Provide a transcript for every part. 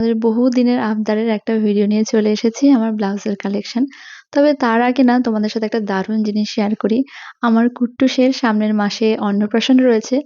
আমাদের বহুদিনের আবদারের একটা ভিডিও নিয়ে চলে এসেছি আমার ব্লাউজের কালেকশন। তবে তার আগে না তোমাদের সাথে একটা দারুণ জিনিস শেয়ার করি। আমার কুট্টুসের সামনের মাসে অন্নপ্রাশন রয়েছে।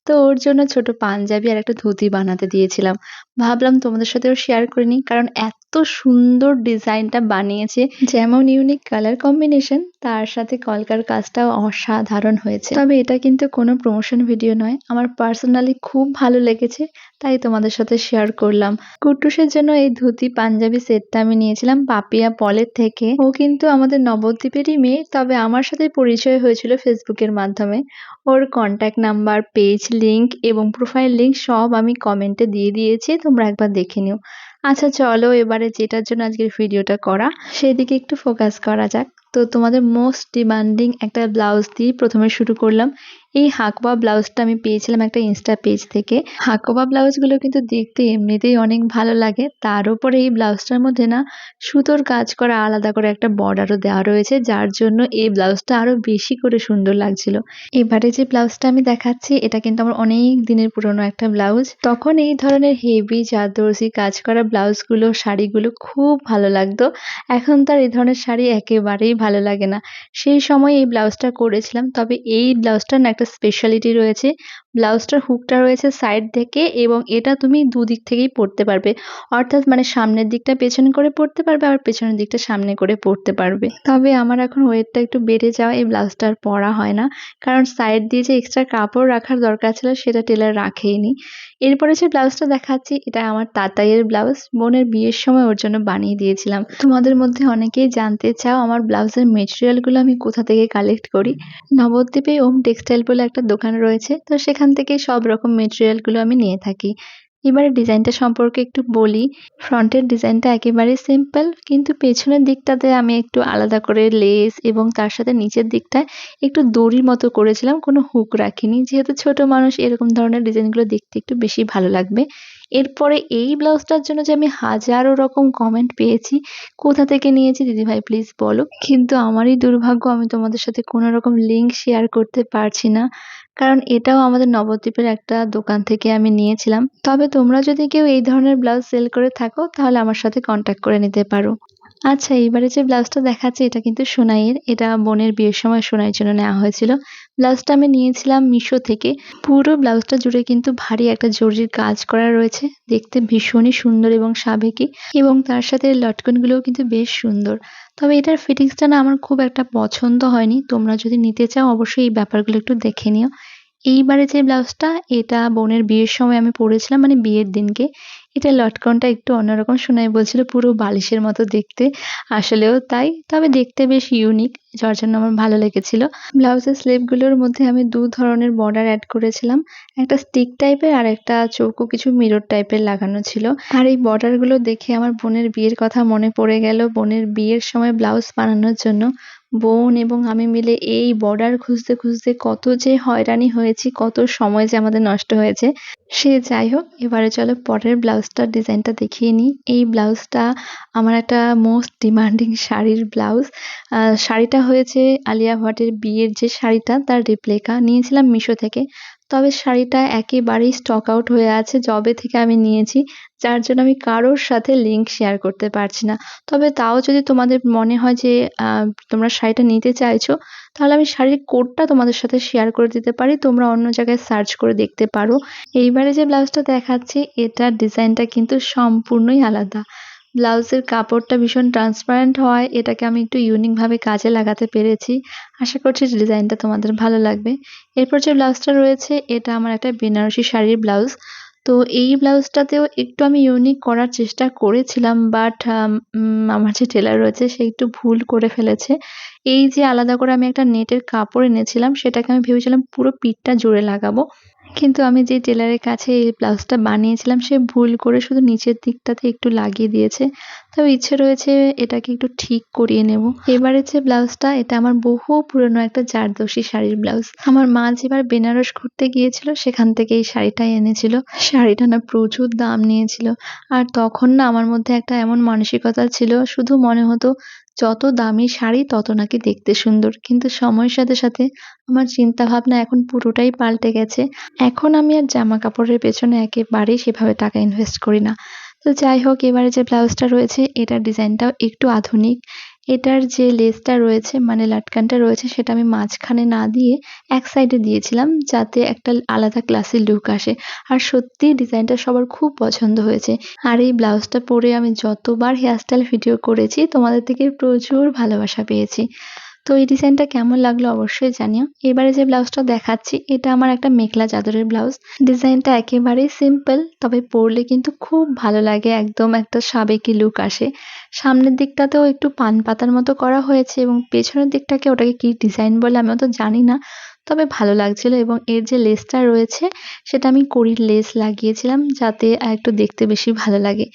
তো ওর জন্য ছোট পাঞ্জাবি আর একটা ধুতি বানাতে দিয়েছিলাম। ভাবলাম তোমাদের সাথেও শেয়ার করে নিই কারণ এত সুন্দর ডিজাইনটা বানিয়েছে। যেমন ইউনিক কালার কম্বিনেশন তার সাথে কলকার কাজটাও অসাধারণ হয়েছে। তবে এটা কিন্তু কোনো প্রমোশন ভিডিও নয়। আমার পার্সোনালি খুব ভালো লেগেছে। তাই তোমাদের সাথে শেয়ার করলাম। কুট্টুসের জন্য এই ধুতি পাঞ্জাবি সেটটা আমি নিয়েছিলাম পাপিয়া পলের থেকে। ও কিন্তু আমাদের নবদ্বীপেরই মেয়ে, তবে আমার সাথে পরিচয় হয়েছিল ফেসবুকের মাধ্যমে। ওর কন্ট্যাক্ট নাম্বার, পেজ লিংক এবং প্রোফাইল লিংক সব আমি কমেন্টে দিয়ে দিয়েছি, তোমরা একবার দেখে নিও। আচ্ছা চলো এবারে যেটার জন্য আজকের ভিডিওটা করা সেদিকে একটু ফোকাস করা যাক। তো তোমাদের মোস্ট ডিমান্ডিং একটা ব্লাউজ দিয়ে প্রথমে শুরু করলাম। এই হাকোবা ব্লাউজটা আমি পেয়েছিলাম একটা ইনস্টা পেজ থেকে। হাকোবা ব্লাউজগুলো কিন্তু দেখতে এমনিতেই অনেক ভালো লাগে, তার উপরে এই ব্লাউজটার মধ্যে না সুতোর কাজ করা আলাদা করে একটা বর্ডারও দেওয়া রয়েছে, যার জন্য এই ব্লাউজটা আরো বেশি করে সুন্দর লাগছিল। এবারে যে ব্লাউজটা আমি দেখাচ্ছি এটা কিন্তু আমার অনেক দিনের পুরনো একটা ব্লাউজ। তখন এই ধরনের হেভি জারদৌসি কাজ করা ব্লাউজগুলো, শাড়িগুলো খুব ভালো লাগতো। এখন তার এই ধরনের শাড়ি একেবারেই ভালো লাগে না। সেই সময় এই ব্লাউজটা করেছিলাম। তবে এই ব্লাউজটার না একটা স্পেশালিটি রয়েছে। ব্লাউজটার হুকটা রয়েছে সাইড থেকে এবং এটা তুমি দুদিক থেকেই পরতে পারবে। অর্থাৎ মানে সামনের দিকটা পেছনে করে পরতে পারবে, আবার পেছনের দিকটা সামনে করে পরতে পারবে। তবে আমার এখন ওয়েটটা একটু বেড়ে যাওয়া এই ব্লাউজটা আর পরা হয় না, কারণ সাইড দিয়ে যে এক্সট্রা কাপড় রাখার দরকার ছিল সেটা টেলার রাখেইনি। এরপরে যে ব্লাউজটা দেখাচ্ছি এটা আমার তাতাইয়ের ব্লাউজ, বোনের বিয়ের সময় ওর জন্য বানিয়ে দিয়েছিলাম। তোমাদের মধ্যে অনেকেই জানতে চাও আমার ব্লাউজের মেটেরিয়ালগুলো আমি কোথা থেকে কালেক্ট করি। নবদ্বীপে ওম টেক্সটাইল বলে একটা দোকান রয়েছে, তো সেখান থেকে সব রকম মেটেরিয়ালগুলো আমি নিয়ে থাকি। এবারে ডিজাইনটা সম্পর্কে একটু বলি। ফ্রন্টের ডিজাইনটা একেবারে সিম্পল, কিন্তু পেছনের দিকটাতে আমি একটু আলাদা করে লেস এবং তার সাথে নিচের দিকটায় একটু দড়ির মতো করেছিলাম, কোনো হুক রাখিনি, যেহেতু ছোট মানুষ এরকম ধরনের ডিজাইনগুলো দেখতে একটু বেশি ভালো লাগবে। এরপরে এই ব্লাউজটার জন্য যে আমি হাজারো রকম কমেন্ট পেয়েছি, কোথা থেকে নিয়েছি দিদিভাই প্লিজ বলো, কিন্তু আমারই দুর্ভাগ্য আমি তোমাদের সাথে কোনো রকম লিংক শেয়ার করতে পারছি না, কারণ এটাও আমাদের নবদ্বীপের একটা দোকান থেকে আমি নিয়েছিলাম। তবে তোমরা যদি কেউ এই ধরনের ব্লাউজ সেল করে থাকো তাহলে আমার সাথে কন্ট্যাক্ট করে নিতে পারো। আচ্ছা এইবারে যে ব্লাউজটা দেখাচ্ছি এটা কিন্তু সোনাইয়ের। এটা বোনের বিয়ের সময় সোনাইয়ের জন্য নেওয়া হয়েছিল। ব্লাউজটা আমি নিয়েছিলাম মিশো থেকে। পুরো ব্লাউজটা জুড়ে কিন্তু ভারী একটা জরির কাজ করা রয়েছে, দেখতে ভীষণই সুন্দর এবং সাবেকি, এবং তার সাথে লটকনগুলোও কিন্তু বেশ সুন্দর। তবে এটার ফিটিংসটা না আমার খুব একটা পছন্দ হয়নি। তোমরা যদি নিতে চাও অবশ্যই এই ব্যাপারগুলো একটু দেখে নিও। এইবারে যে ব্লাউজটা এটা বোনের বিয়ের সময় আমি পরেছিলাম, মানে বিয়ের দিনকে। এটা লটকনটা একটু অন্যরকম, সোনাই বলছিল পুরো বালিশের মতো দেখতে। আসলেও তাই, তবে দেখতে বেশ ইউনিক, যার জন্য আমার ভালো লেগেছিল। ব্লাউজের স্লিভগুলোর মধ্যে আমি দু ধরনের বর্ডার অ্যাড করেছিলাম, একটা স্টিক টাইপের আর একটা চৌকো কিছু মিরর টাইপের লাগানো ছিল। আর এই বর্ডারগুলো দেখে আমার বোনের বিয়ের কথা মনে পড়ে গেল। বোনের বিয়ের সময় ব্লাউজ বানানোর জন্য বোন এবং আমি মিলে এই বর্ডার খুঁজতে খুঁজতে কত যে হয়রানি হয়েছি, কত সময় যে আমাদের নষ্ট হয়েছে। সে যাই হোক, এবারে চলো পরের ব্লাউজটার ডিজাইনটা দেখিয়ে নিই। এই ব্লাউজটা আমার একটা মোস্ট ডিমান্ডিং শাড়ির ব্লাউজ। শাড়িটা হয়েছে আলিয়া ভাটের বিয়ের যে শাড়িটা তার রেপ্লিকা, নিয়েছিলাম মিশো থেকে। তবে শাড়িটা একেবারেই স্টক আউট হয়ে আছে যবে থেকে আমি নিয়েছি, যার জন্য আমি কারোর সাথে লিংক শেয়ার করতে পারছি না। তবে তাও যদি তোমাদের মনে হয় যে তোমরা শাড়িটা নিতে চাইছো, তাহলে আমি শাড়ির কোডটা তোমাদের সাথে শেয়ার করে দিতে পারি, তোমরা অন্য জায়গায় সার্চ করে দেখতে পারো। এইবারে যে ব্লাউজটা দেখাচ্ছি এটার ডিজাইনটা কিন্তু সম্পূর্ণই আলাদা। ব্লাউজের কাপড়টা ভীষণ ট্রান্সপারেন্ট হওয়ায় এটাকে আমি একটু ইউনিক ভাবে কাজে লাগাতে পেরেছি। আশা করছি ডিজাইনটা তোমাদের ভালো লাগবে। এরপর যে ব্লাউজটা রয়েছে এটা আমার একটা বেনারসি শাড়ির ব্লাউজ। তো এই ব্লাউজটাতেও একটু আমি ইউনিক করার চেষ্টা করেছিলাম, বাট আমার যে টেলার রয়েছে সে একটু ভুল করে ফেলেছে। এই যে আলাদা করে আমি একটা নেটের কাপড় এনেছিলাম সেটাকে আমি ভেবেছিলাম পুরো পিঠটা জুড়ে লাগাবো, কিন্তু আমি যে টেলারের কাছে এই ব্লাউজটা বানিয়েছিলাম সে ভুল করে শুধু নিচের দিকটাতে একটু লাগিয়ে দিয়েছে। তবে ইচ্ছে রয়েছে এটাকে একটু ঠিক করিয়ে নেব। এবারে যে ব্লাউজটা এটা আমার বহু পুরনো একটা জারদৌসি শাড়ির ব্লাউজ। আমার মা যেবার বেনারস ঘুরতে গিয়েছিল সেখান থেকে এই শাড়িটাই এনেছিল। শাড়িটা না প্রচুর দাম নিয়েছিল, আর তখন না আমার মধ্যে একটা এমন মানসিকতা ছিল, শুধু মনে হতো যত দামি শাড়ি তত নাকি দেখতে সুন্দর। কিন্তু সময়ের সাথে সাথে আমার চিন্তা ভাবনা এখন পুরোটাই পাল্টে গেছে। এখন আমি আর জামা কাপড়ের পেছনে একেবারেই সেভাবে টাকা ইনভেস্ট করি না। তো যাই হোক, এবারে যে ব্লাউজটা রয়েছে এটার ডিজাইনটাও একটু আধুনিক। এটার যে লেসটা রয়েছে মানে লাটকানটা রয়েছে সেটা আমি মাঝখানে না দিয়ে এক সাইডে দিয়েছিলাম যাতে একটা আলাদা ক্লাসি লুক আসে। আর সত্যিই ডিজাইনটা সবার খুব পছন্দ হয়েছে। আর এই ব্লাউজটা পরে আমি যতবার হেয়ার স্টাইল ভিডিও করেছি তোমাদের থেকে প্রচুর ভালোবাসা পেয়েছি। তো এই ডিজাইনটা কেমন লাগলো অবশ্যই জানিও। এবারে যে ব্লাউজটা দেখাচ্ছি এটা আমার একটা মেখলা চাদরের ব্লাউজ। ডিজাইনটা একেবারেই সিম্পল, তবে পরলে কিন্তু খুব ভালো লাগে, একদম একটা সাবেকি লুক আসে। সামনের দিকটাতেও একটু পান পাতার মতো করা হয়েছে এবং পেছনের দিকটাকে ওটাকে কি ডিজাইন বলে আমি অত জানি না। তবে ভালো লাগছিল এবং এর যে লেসটা রয়েছে সেটা আমি কড়ির লেস লাগিয়েছিলাম যাতে আরেকটু দেখতে বেশি ভালো লাগে।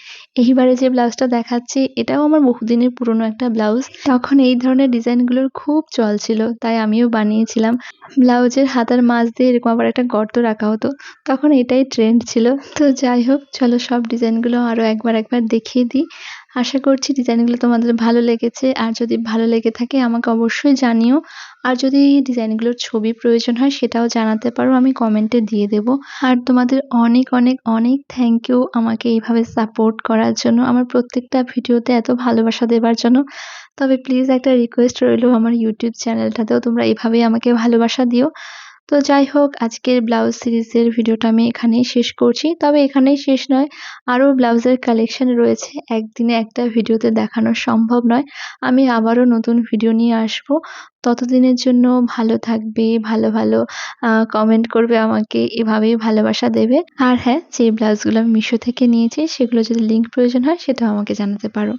এইবারে যে ব্লাউজটা দেখাচ্ছি এটাও আমার বহুদিনের পুরনো একটা ব্লাউজ। তখন এই ধরনের ডিজাইনগুলোর খুব চল ছিল, তাই আমিও বানিয়েছিলাম। ব্লাউজের হাতার মাঝ দিয়ে এরকম আবার একটা গর্ত রাখা হতো। তখন এটাই ট্রেন্ড ছিল। তো যাই হোক, চলো সব ডিজাইনগুলো আরো একবার দেখিয়ে দিই। আশা করছি ডিজাইনগুলো তোমাদের ভালো লেগেছে। আর যদি ভালো লেগে থাকে আমাকে অবশ্যই জানিও। আর যদি ডিজাইনগুলোর ছবি প্রয়োজন হয় সেটাও জানাতে পারো, আমি কমেন্টে দিয়ে দেব। আর তোমাদের অনেক থ্যাংক ইউ আমাকে এইভাবে সাপোর্ট করার জন্য, আমার প্রত্যেকটা ভিডিওতে এত ভালোবাসা দেবার জন্য। তবে প্লিজ একটা রিকোয়েস্ট রইলো, আমার ইউটিউব চ্যানেলটাতেও তোমরা এভাবেই আমাকে ভালোবাসা দিও। তো যাই হোক, আজকের ব্লাউজ সিরিজের ভিডিওটা আমি এখানেই শেষ করছি। তবে এখানেই শেষ নয়, আরো ব্লাউজের কালেকশন রয়েছে। একদিনে একটা ভিডিওতে দেখানো সম্ভব নয়। আমি আবারও নতুন ভিডিও নিয়ে আসবো। ততদিনের জন্য ভালো থাকবে, ভালো কমেন্ট করবে আমাকে, এভাবেই ভালোবাসা দেবে। আর হ্যাঁ, যে ব্লাউজগুলো আমি মিশো থেকে নিয়েছি সেগুলো যদি লিংক প্রয়োজন হয় সেটাও আমাকে জানাতে পারো।